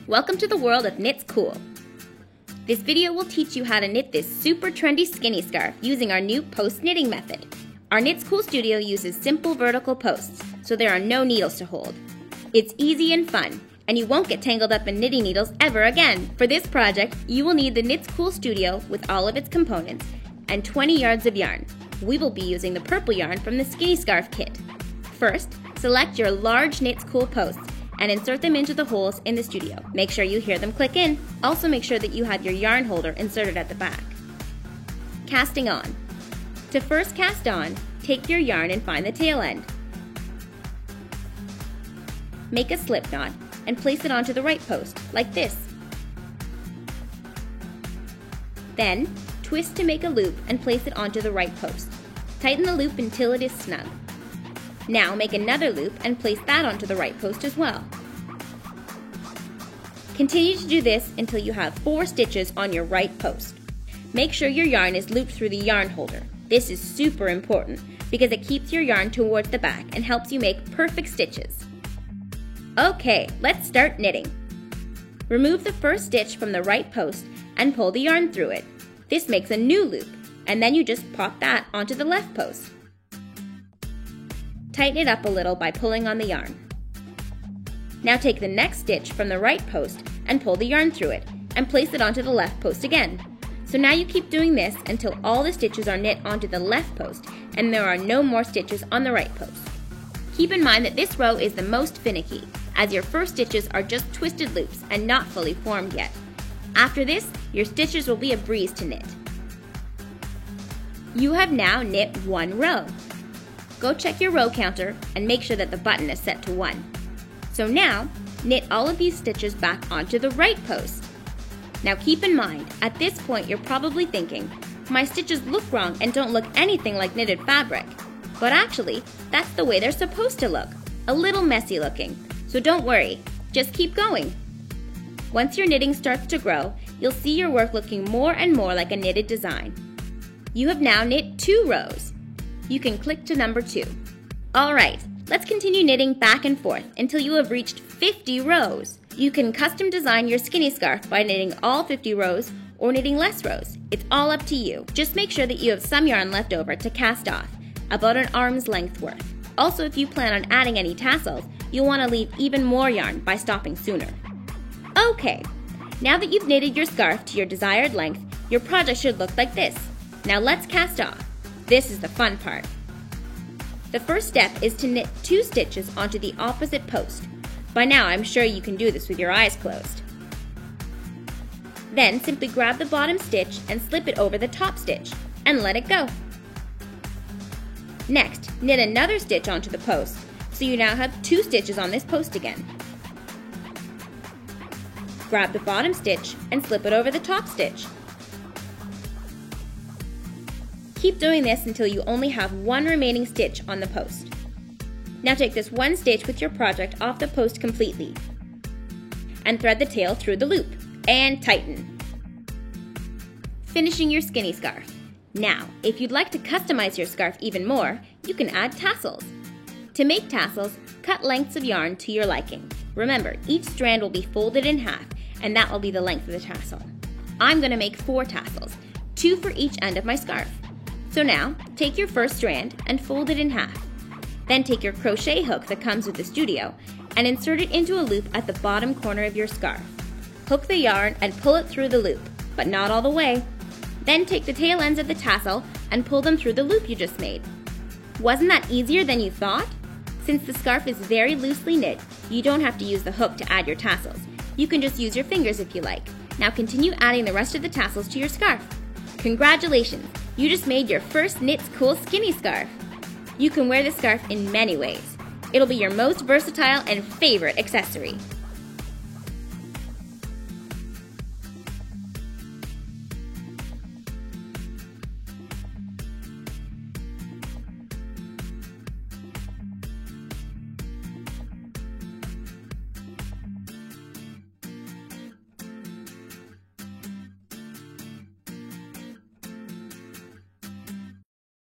Welcome to the world of Knits Cool. This video will teach you how to knit this super trendy skinny scarf using our new post knitting method. Our Knits Cool studio uses simple vertical posts, so there are no needles to hold. It's easy and fun, and you won't get tangled up in knitting needles ever again. For this project, you will need the Knits Cool studio with all of its components and 20 yards of yarn. We will be using the purple yarn from the skinny scarf kit. First, select your large Knits Cool posts and insert them into the holes in the studio. Make sure you hear them click in. Also make sure that you have your yarn holder inserted at the back. Casting on. To first cast on, take your yarn and find the tail end. Make a slip knot and place it onto the right post, like this. Then, twist to make a loop and place it onto the right post. Tighten the loop until it is snug. Now make another loop and place that onto the right post as well. Continue to do this until you have 4 stitches on your right post. Make sure your yarn is looped through the yarn holder. This is super important because it keeps your yarn towards the back and helps you make perfect stitches. Okay, let's start knitting. Remove the first stitch from the right post and pull the yarn through it. This makes a new loop, and then you just pop that onto the left post. Tighten it up a little by pulling on the yarn. Now take the next stitch from the right post and pull the yarn through it and place it onto the left post again. So now you keep doing this until all the stitches are knit onto the left post and there are no more stitches on the right post. Keep in mind that this row is the most finicky, as your first stitches are just twisted loops and not fully formed yet. After this, your stitches will be a breeze to knit. You have now knit 1 row. Go check your row counter and make sure that the button is set to 1. So now, knit all of these stitches back onto the right post. Now keep in mind, at this point you're probably thinking, my stitches look wrong and don't look anything like knitted fabric. But actually, that's the way they're supposed to look, a little messy looking. So don't worry, just keep going. Once your knitting starts to grow, you'll see your work looking more and more like a knitted design. You have now knit 2 rows. You can click to number 2. Alright, let's continue knitting back and forth until you have reached 50 rows. You can custom design your skinny scarf by knitting all 50 rows or knitting less rows. It's all up to you. Just make sure that you have some yarn left over to cast off, about an arm's length worth. Also, if you plan on adding any tassels, you'll want to leave even more yarn by stopping sooner. Okay, now that you've knitted your scarf to your desired length, your project should look like this. Now let's cast off. This is the fun part. The first step is to knit 2 stitches onto the opposite post. By now I'm sure you can do this with your eyes closed. Then simply grab the bottom stitch and slip it over the top stitch and let it go. Next, knit another stitch onto the post, so you now have 2 stitches on this post again. Grab the bottom stitch and slip it over the top stitch. Keep doing this until you only have 1 remaining stitch on the post. Now take this 1 stitch with your project off the post completely and thread the tail through the loop and tighten. Finishing your skinny scarf. Now, if you'd like to customize your scarf even more, you can add tassels. To make tassels, cut lengths of yarn to your liking. Remember, each strand will be folded in half, and that will be the length of the tassel. I'm going to make 4 tassels, 2 for each end of my scarf. So now, take your first strand and fold it in half. Then take your crochet hook that comes with the studio and insert it into a loop at the bottom corner of your scarf. Hook the yarn and pull it through the loop, but not all the way. Then take the tail ends of the tassel and pull them through the loop you just made. Wasn't that easier than you thought? Since the scarf is very loosely knit, you don't have to use the hook to add your tassels. You can just use your fingers if you like. Now continue adding the rest of the tassels to your scarf. Congratulations! You just made your first Knits Cool skinny scarf. You can wear this scarf in many ways. It'll be your most versatile and favorite accessory.